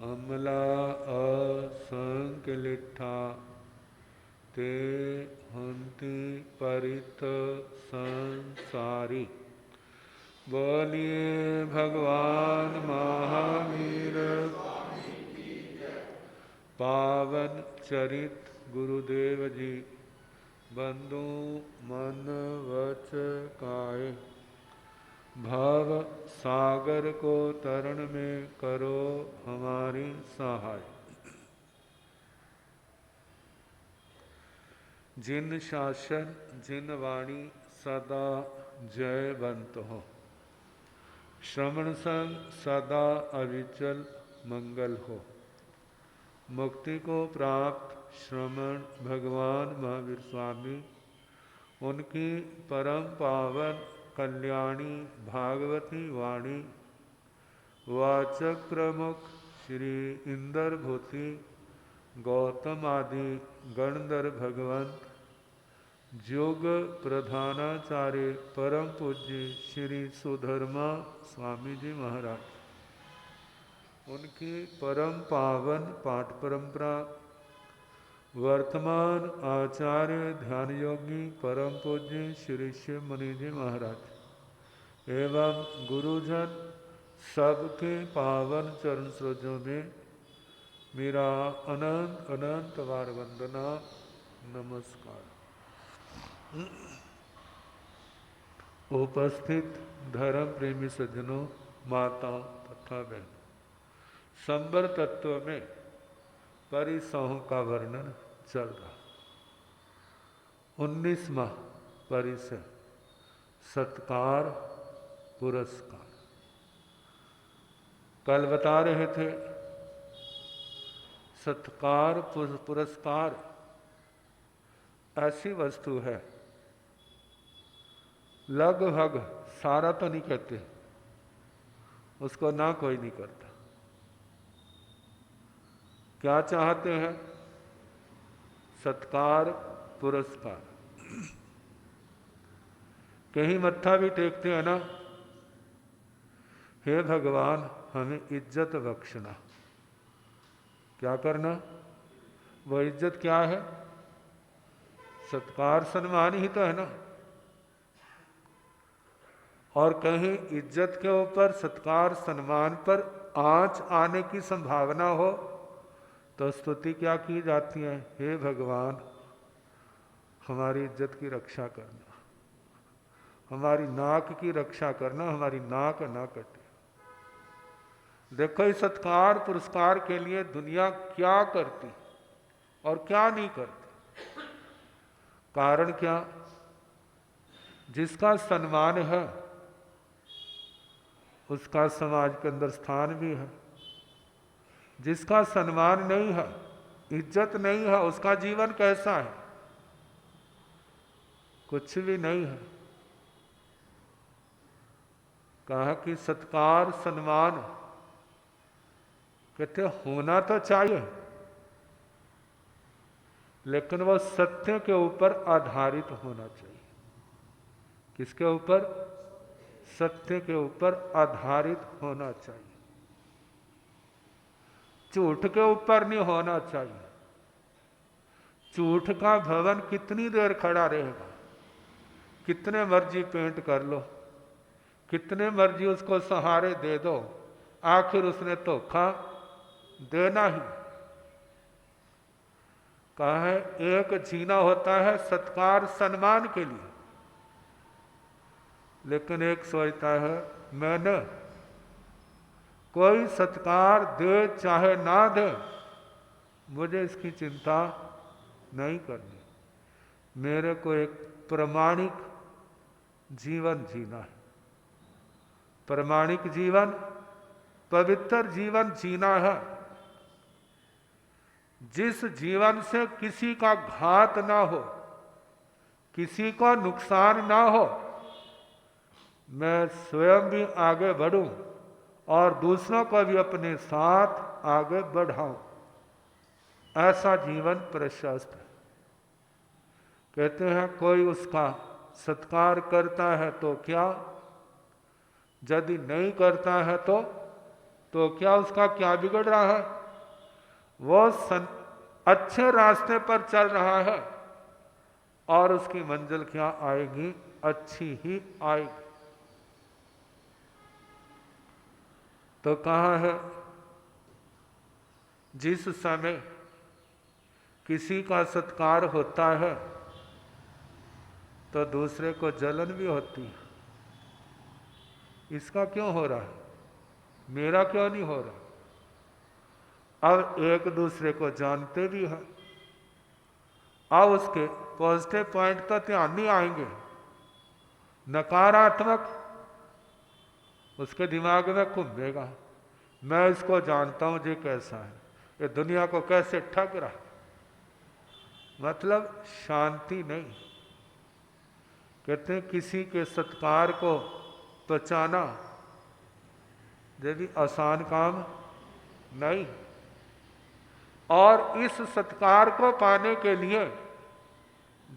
अमला असंकलिठा ते हंति परित संसारी। बोलिए भगवान महावीर पावन चरित गुरुदेव जी। बंधु मन वच काये, भव सागर को तरण में करो हमारी सहाय। जिन शासन जिन वाणी सदा जयवंत हो, श्रवण संग सदा अविचल मंगल हो। मुक्ति को प्राप्त श्रमण भगवान महावीर स्वामी, उनकी परम पावन कल्याणी भागवती वाणी वाचक प्रमुख श्री इंदर भूति गौतम आदि गणधर भगवंत, योग प्रधानाचार्य परम पूज्य श्री सुधर्मा स्वामी जी महाराज, उनकी परम पावन पाठ परंपरा, वर्तमान आचार्य ध्यान योगी परम पूज्य श्री शिव मुनि जी महाराज एवं गुरुजन सबके पावन चरण सरोजों में मेरा अनंत अनंत बार वंदना नमस्कार। उपस्थित धर्म प्रेमी सज्जनों, माता तथा बहन, संबर तत्व में परिसहों का वर्णन चल रहा। 19वां परिसह सत्कार पुरस्कार। कल बता रहे थे सत्कार पुरस्कार ऐसी वस्तु है, लगभग सारा तो नहीं कहते, उसको ना कोई नहीं करता। क्या चाहते हैं? सत्कार पुरस्कार। कहीं मत्था भी टेकते हैं ना, हे भगवान हमें इज्जत बख्शना। क्या करना? वो इज्जत क्या है? सत्कार सम्मान ही तो है ना। और कहीं इज्जत के ऊपर सत्कार सम्मान पर आंच आने की संभावना हो तो स्तुति क्या की जाती है? हे भगवान हमारी इज्जत की रक्षा करना, हमारी नाक की रक्षा करना, हमारी नाक ना कटे। देखो इस सत्कार पुरस्कार के लिए दुनिया क्या करती और क्या नहीं करती। कारण क्या? जिसका सम्मान है उसका समाज के अंदर स्थान भी है, जिसका सम्मान नहीं है, इज्जत नहीं है, उसका जीवन कैसा है? कुछ भी नहीं है। कहा कि सत्कार सम्मान कहते होना तो चाहिए, लेकिन वह सत्य के ऊपर आधारित होना चाहिए। किसके ऊपर? सत्य के ऊपर आधारित होना चाहिए, झूठ के ऊपर नहीं होना चाहिए। झूठ का भवन कितनी देर खड़ा रहेगा? कितने मर्जी पेंट कर लो, कितने मर्जी उसको सहारे दे दो, आखिर उसने धोखा देना ही। कहा है एक जीना होता है सत्कार सम्मान के लिए, लेकिन एक सोचता है मैंने कोई सत्कार दे चाहे ना दे, मुझे इसकी चिंता नहीं करनी, मेरे को एक प्रामाणिक जीवन जीना है। प्रामाणिक जीवन, पवित्र जीवन जीना है, जिस जीवन से किसी का घात ना हो, किसी को नुकसान ना हो, मैं स्वयं भी आगे बढ़ूं और दूसरों को भी अपने साथ आगे बढ़ाऊं। ऐसा जीवन प्रशस्त है। कहते हैं कोई उसका सत्कार करता है तो क्या, यदि नहीं करता है तो तो क्या उसका क्या बिगड़ रहा है? वो अच्छे रास्ते पर चल रहा है और उसकी मंजिल क्या आएगी? अच्छी ही आएगी। तो कहाँ है? जिस समय किसी का सत्कार होता है तो दूसरे को जलन भी होती है। इसका क्यों हो रहा है? मेरा क्यों नहीं हो रहा? अब एक दूसरे को जानते भी हैं, अब उसके पॉजिटिव पॉइंट तो ध्यान नहीं आएंगे, नकारात्मक उसके दिमाग में घूमेगा। मैं इसको जानता हूं, ये कैसा है, ये दुनिया को कैसे ठग रहा। मतलब शांति नहीं। कहते हैं किसी के सत्कार को पहचाना ये भी आसान काम नहीं। और इस सत्कार को पाने के लिए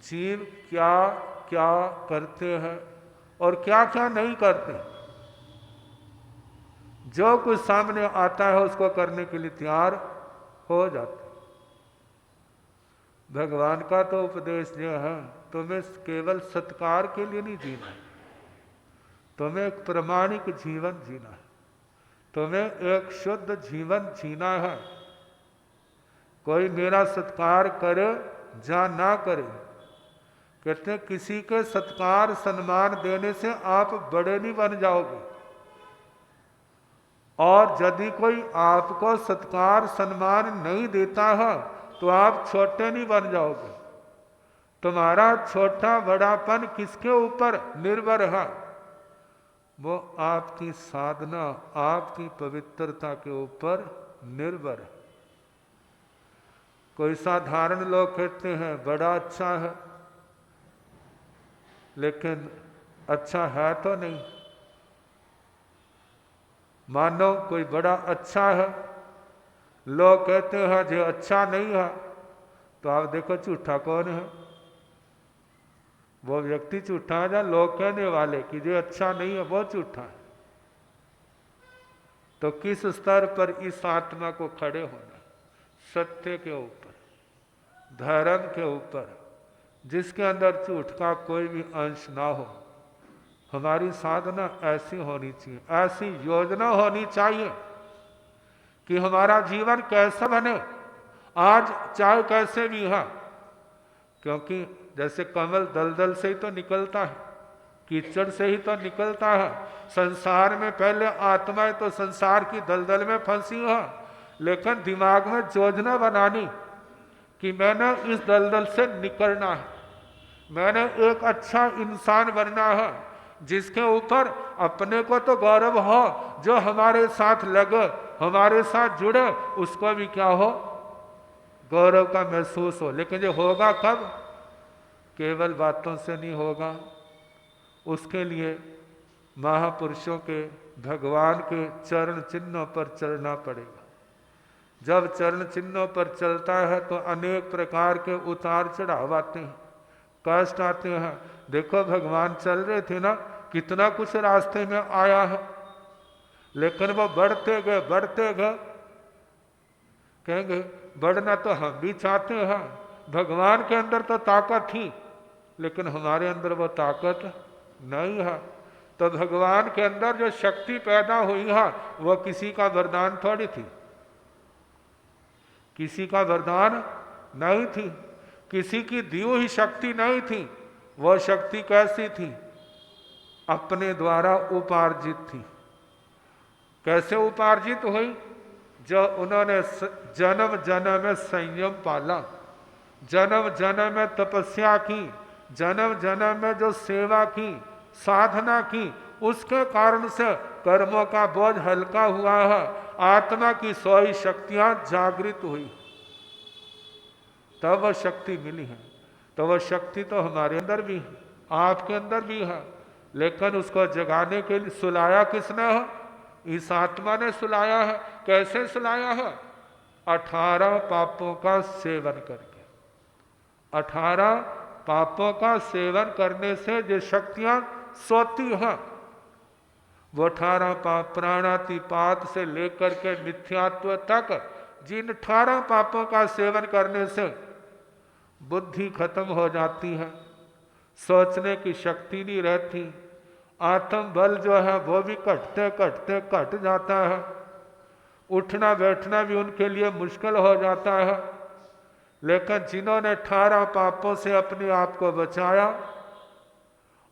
जीव क्या क्या करते हैं और क्या क्या नहीं करते। जो कुछ सामने आता है उसको करने के लिए तैयार हो जाते। भगवान का तो उपदेश जो है, तुम्हें केवल सत्कार के लिए नहीं जीना है, तुम्हें एक प्रामाणिक जीवन जीना है, तुम्हें एक शुद्ध जीवन जीना है। कोई मेरा सत्कार करे या ना करे, कहते हैं किसी के सत्कार सम्मान देने से आप बड़े नहीं बन जाओगे, और यदि कोई आपको सत्कार सम्मान नहीं देता है तो आप छोटे नहीं बन जाओगे। तुम्हारा छोटा बड़ापन किसके ऊपर निर्भर है? वो आपकी साधना, आपकी पवित्रता के ऊपर निर्भर है। कोई साधारण लोग कहते हैं बड़ा अच्छा है, लेकिन अच्छा है तो नहीं। मानो कोई बड़ा अच्छा है, लोग कहते हैं जो अच्छा नहीं है, तो आप देखो झूठा कौन है? वो व्यक्ति झूठा है या लोग कहने वाले कि जो अच्छा नहीं है वो झूठा है? तो किस स्तर पर इस आत्मा को खड़े होना? सत्य के ऊपर, धर्म के ऊपर, जिसके अंदर झूठ का कोई भी अंश ना हो। हमारी साधना ऐसी होनी चाहिए, ऐसी योजना होनी चाहिए कि हमारा जीवन कैसा बने, आज चाहे कैसे भी है। क्योंकि जैसे कमल दलदल से ही तो निकलता है, कीचड़ से ही तो निकलता है। संसार में पहले आत्माएं तो संसार की दलदल में फंसी है, लेकिन दिमाग में योजना बनानी कि मैंने इस दलदल से निकलना है, मैंने एक अच्छा इंसान बनना है, जिसके ऊपर अपने को तो गौरव हो, जो हमारे साथ लगे, हमारे साथ जुड़े, उसको भी क्या हो, गौरव का महसूस हो। लेकिन ये होगा कब? केवल बातों से नहीं होगा। उसके लिए महापुरुषों के, भगवान के चरण चिन्हों पर चलना पड़ेगा। जब चरण चिन्हों पर चलता है तो अनेक प्रकार के उतार चढ़ाव आते हैं, कष्ट आते हैं। देखो भगवान चल रहे थे ना, कितना कुछ रास्ते में आया है, लेकिन वो बढ़ते गए बढ़ते गए। कहेंगे बढ़ना तो हम भी चाहते हैं, भगवान के अंदर तो ताकत थी, लेकिन हमारे अंदर वो ताकत नहीं है। तो भगवान के अंदर जो शक्ति पैदा हुई है वो किसी का वरदान थोड़ी थी, किसी का वरदान नहीं थी, किसी की दी हुई शक्ति नहीं थी। वो शक्ति कैसी थी? अपने द्वारा उपार्जित थी। कैसे उपार्जित हुई? जो उन्होंने जन्म जन्म में संयम पाला, जन्म जन्म में तपस्या की, जन्म जन्म में जो सेवा की, साधना की, उसके कारण से कर्मों का बोझ हल्का हुआ है, आत्मा की सोई शक्तियां जागृत हुई, तब वह शक्ति मिली है। तो वह शक्ति तो हमारे अंदर भी है, आपके अंदर भी है, लेकिन उसको जगाने के लिए सुलाया किसने है? इस आत्मा ने सुलाया है। कैसे सुलाया है? 18 पापों का सेवन करके। 18 पापों का सेवन करने से जो शक्तियां सोती हैं, वो 18 पाप प्राणातिपात से लेकर के मिथ्यात्व तक, जिन 18 पापों का सेवन करने से बुद्धि खत्म हो जाती है, सोचने की शक्ति नहीं रहती, आत्म बल जो है वो भी घटते घटते घट जाता है, उठना बैठना भी उनके लिए मुश्किल हो जाता है। लेकिन जिन्होंने 18 पापों से अपने आप को बचाया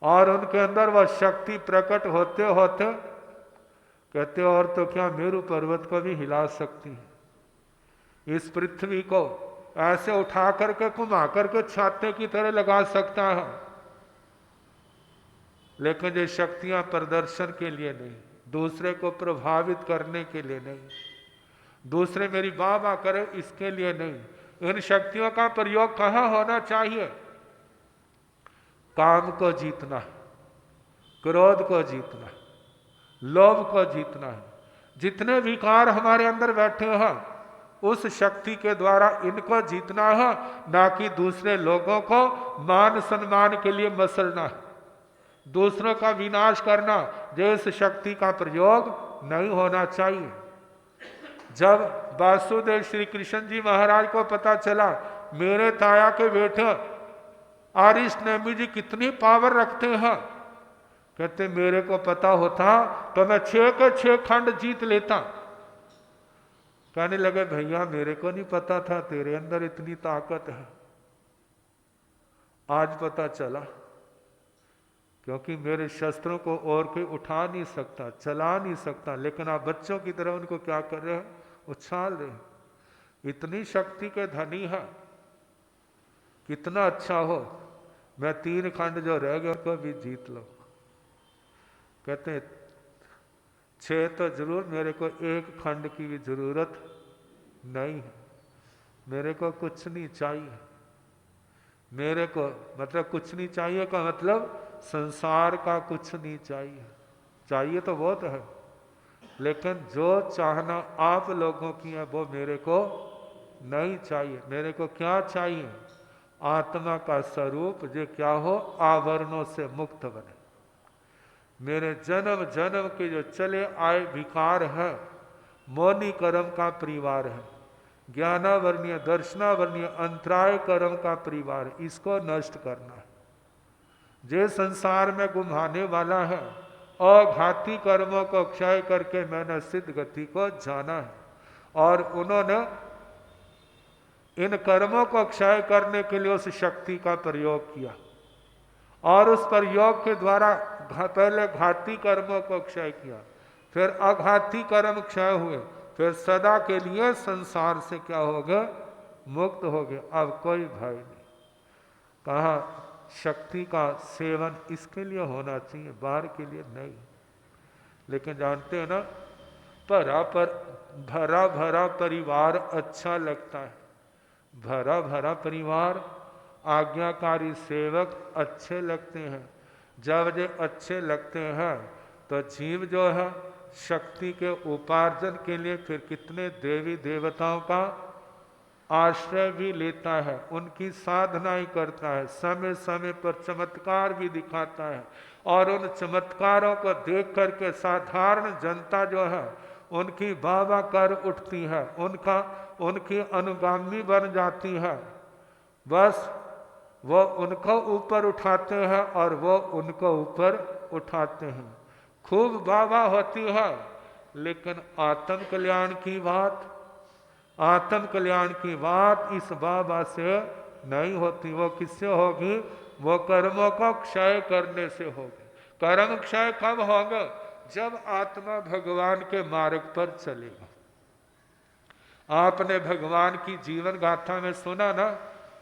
और उनके अंदर वह शक्ति प्रकट होते होते कहते और तो क्या मेरू पर्वत को भी हिला सकती है, इस पृथ्वी को ऐसे उठा करके घुमा करके छाते की तरह लगा सकता है। लेकिन ये शक्तियां प्रदर्शन के लिए नहीं, दूसरे को प्रभावित करने के लिए नहीं, दूसरे मेरी वाह वाह करे इसके लिए नहीं। इन शक्तियों का प्रयोग कहाँ होना चाहिए? काम को जीतना है, क्रोध को जीतना है, लोभ को जीतना है। जितने विकार हमारे अंदर बैठे हैं उस शक्ति के द्वारा इनको जीतना है, ना कि दूसरे लोगों को मान सम्मान के लिए मसलना है, दूसरों का विनाश करना। जैसे शक्ति का प्रयोग नहीं होना चाहिए। जब वासुदेव श्री कृष्ण जी महाराज को पता चला मेरे ताया के बेटे आरिश नेमी जी कितनी पावर रखते हैं, कहते मेरे को पता होता तो मैं 6 के 6 खंड जीत लेता। कहने लगे भैया मेरे को नहीं पता था तेरे अंदर इतनी ताकत है, आज पता चला, क्योंकि मेरे शस्त्रों को और कोई उठा नहीं सकता, चला नहीं सकता, लेकिन आप बच्चों की तरह उनको क्या कर रहे हैं? उछाल रहे हैं। इतनी शक्ति के धनी है, कितना अच्छा हो मैं 3 खंड जो रह गए उनको भी जीत लो। कहते 6 तो जरूर, मेरे को 1 खंड की भी जरूरत नहीं है, मेरे को कुछ नहीं चाहिए। मेरे को मतलब कुछ नहीं चाहिए का मतलब संसार का कुछ नहीं चाहिए, चाहिए तो बहुत है, लेकिन जो चाहना आप लोगों की है वो मेरे को नहीं चाहिए। मेरे को क्या चाहिए? आत्मा का स्वरूप जो क्या हो, आवरणों से मुक्त बने। मेरे जन्म जन्म के जो चले आए विकार है, मौनी कर्म का परिवार है, ज्ञानावर्णीय दर्शनावर्णीय अंतराय कर्म का परिवार, इसको नष्ट करना है। जो संसार में घुमाने वाला है, अघाती कर्मों को क्षय करके मैंने सिद्ध गति को जाना है। और उन्होंने इन कर्मों को क्षय करने के लिए उस शक्ति का प्रयोग किया, और उस प्रयोग के द्वारा पहले घाती कर्मों को क्षय किया, फिर अघाती कर्म क्षय हुए, फिर सदा के लिए संसार से क्या हो गए? मुक्त हो गए। अब कोई भय नहीं। कहा शक्ति का सेवन इसके लिए होना चाहिए, बाहर के लिए नहीं। लेकिन जानते हैं ना, भरा भरा परिवार अच्छा लगता है, भरा भरा परिवार, आज्ञाकारी सेवक अच्छे लगते हैं। जब ये अच्छे लगते हैं तो जीव जो है शक्ति के उपार्जन के लिए फिर कितने देवी देवताओं का आश्रय भी लेता है, उनकी साधनाएं करता है, समय समय पर चमत्कार भी दिखाता है, और उन चमत्कारों को देख करके साधारण जनता जो है उनकी बाबा कर उठती है, उनकी अनुगामी बन जाती है। बस वो उनको ऊपर उठाते हैं और वो उनको ऊपर उठाते हैं। खूब बाबा होती है, लेकिन आत्म कल्याण की बात, आत्म कल्याण की बात इस बाबा से नहीं होती। वो किससे होगी? वो कर्मों को क्षय करने से होगी। कर्म क्षय कब होगा? जब आत्मा भगवान के मार्ग पर चलेगा। आपने भगवान की जीवन गाथा में सुना ना,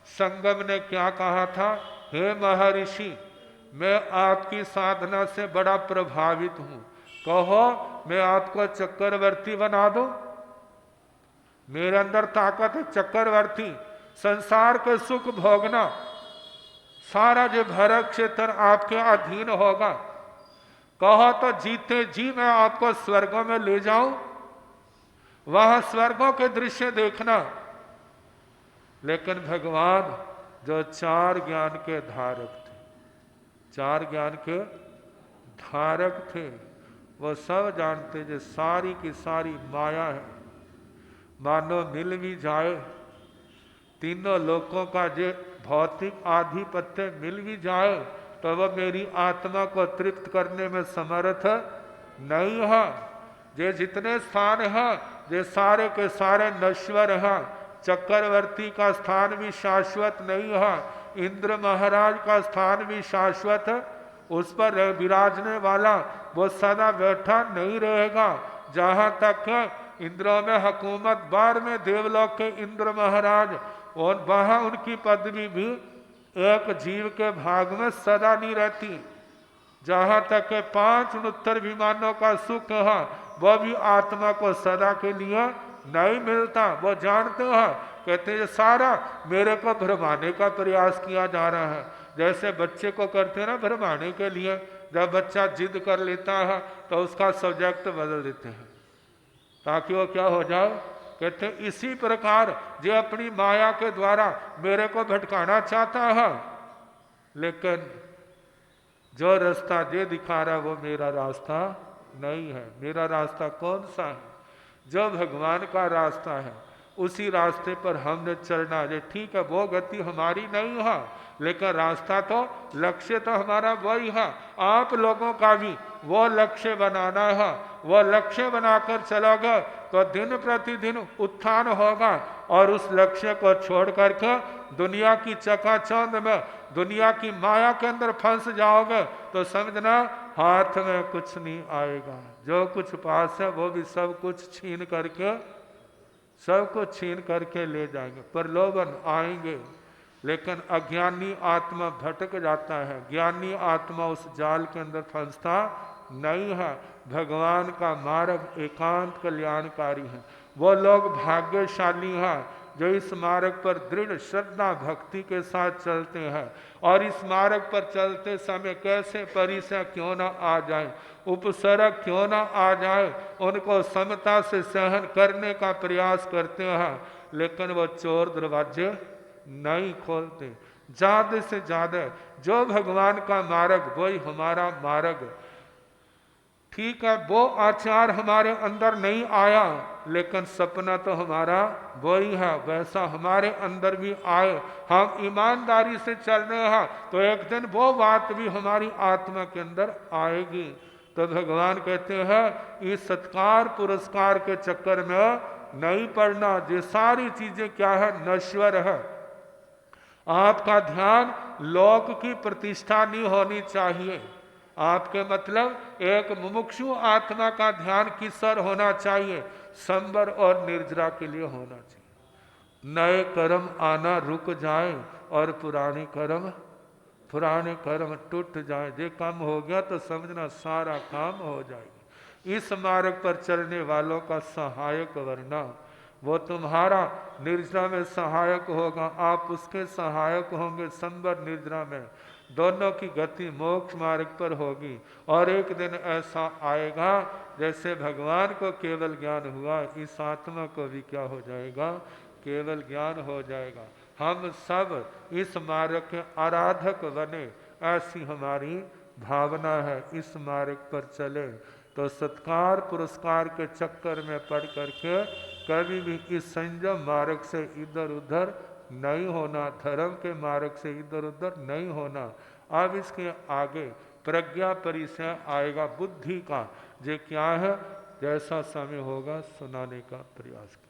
संगम ने क्या कहा था? हे महर्षि, मैं आपकी साधना से बड़ा प्रभावित हूं, कहो मैं आपको चक्रवर्ती बना दूं। मेरे अंदर ताकत है चक्रवर्ती, संसार के सुख भोगना, सारा जो भरत क्षेत्र आपके अधीन होगा। कहो तो जीते जी मैं आपको स्वर्गों में ले जाऊं, वहां स्वर्गों के दृश्य देखना। लेकिन भगवान जो 4 ज्ञान के धारक थे, 4 ज्ञान के धारक थे, वो सब जानते जो सारी की सारी माया है। मानो मिल भी जाए तीनों लोकों का जो भौतिक आधिपत्य मिल भी जाए तो वह मेरी आत्मा को तृप्त करने में समर्थ नहीं है। ये जितने स्थान हैं ये सारे के सारे नश्वर हैं। चक्रवर्ती का स्थान भी शाश्वत नहीं है, इंद्र महाराज का स्थान भी शाश्वत है, उस पर विराजने वाला वो सदा बैठा नहीं रहेगा। जहाँ तक इंद्रों में हुकूमत बार में देवलोक के इंद्र महाराज और वहाँ उनकी पदवी भी एक जीव के भाग में सदा नहीं रहती। जहाँ तक 5 उत्तर विमानों का सुख है वह भी आत्मा को सदा के लिए नहीं मिलता। वो जानते हैं, कहते हैं सारा मेरे को भरमाने का प्रयास किया जा रहा है। जैसे बच्चे को करते हैं ना भरमाने के लिए, जब बच्चा जिद कर लेता है तो उसका सब्जेक्ट बदल देते हैं ताकि वो क्या हो जाए। कहते हैं इसी प्रकार जो अपनी माया के द्वारा मेरे को भटकाना चाहता है, लेकिन जो रास्ता जे दिखा रहा है वो मेरा रास्ता नहीं है। मेरा रास्ता कौन सा है? जो भगवान का रास्ता है उसी रास्ते पर हमने चलना है। ठीक है वो गति हमारी नहीं है, लेकिन रास्ता तो लक्ष्य तो हमारा वही है। आप लोगों का भी वो लक्ष्य बनाना है। वो लक्ष्य बनाकर चलोगे तो दिन प्रतिदिन उत्थान होगा, और उस लक्ष्य को छोड़ करके दुनिया की चकाचौंध में दुनिया की माया के अंदर फंस जाओगे तो समझना हाथ में कुछ नहीं आएगा। जो कुछ पास है वो भी सब कुछ छीन करके ले जाएंगे। प्रलोभन आएंगे, लेकिन अज्ञानी आत्मा भटक जाता है। ज्ञानी आत्मा उस जाल के अंदर फंसता नहीं है। भगवान का मार्ग एकांत कल्याणकारी है। वो लोग भाग्यशाली हैं जो इस मार्ग पर दृढ़ श्रद्धा भक्ति के साथ चलते हैं, और इस मार्ग पर चलते समय कैसे परिसर क्यों ना आ जाए, उपसर्ग क्यों ना आ जाए, उनको समता से सहन करने का प्रयास करते हैं। लेकिन वो चोर दरवाजे नहीं खोलते। ज्यादा से ज्यादा जो भगवान का मार्ग वही हमारा मार्ग। ठीक है वो आचार हमारे अंदर नहीं आया, लेकिन सपना तो हमारा वही है, वैसा हमारे अंदर भी आए। हम ईमानदारी से चल रहे हैं तो एक दिन वो बात भी हमारी आत्मा के अंदर आएगी। तो भगवान कहते हैं इस सत्कार पुरस्कार के चक्कर में नहीं पड़ना। ये सारी चीजें क्या है, नश्वर है। आपका ध्यान लोक की प्रतिष्ठा नहीं होनी चाहिए। आपके मतलब एक मुमुक्षु आत्मा का ध्यान किस ओर होना चाहिए, संबर और निर्जरा के लिए होना चाहिए। नए कर्म आना रुक जाए और पुराने कर्म टूट जाए। ये काम हो गया तो समझना सारा काम हो जाएगा। इस मार्ग पर चलने वालों का सहायक वरना वो तुम्हारा निर्जरा में सहायक होगा, आप उसके सहायक होंगे संबर निर्जरा में। दोनों की गति मोक्ष मार्ग पर होगी। और एक दिन ऐसा आएगा जैसे भगवान को केवल ज्ञान हुआ, इस आत्मा को भी क्या हो जाएगा, केवल ज्ञान हो जाएगा। हम सब इस मार्ग के आराधक बने, ऐसी हमारी भावना है। इस मार्ग पर चले तो सत्कार पुरस्कार के चक्कर में पड़ करके कभी भी इस संयम मार्ग से इधर उधर नहीं होना, धर्म के मार्ग से इधर उधर नहीं होना। अब इसके आगे प्रज्ञा परिचय आएगा बुद्धि का, जो क्या है, जैसा समय होगा सुनाने का प्रयास करें।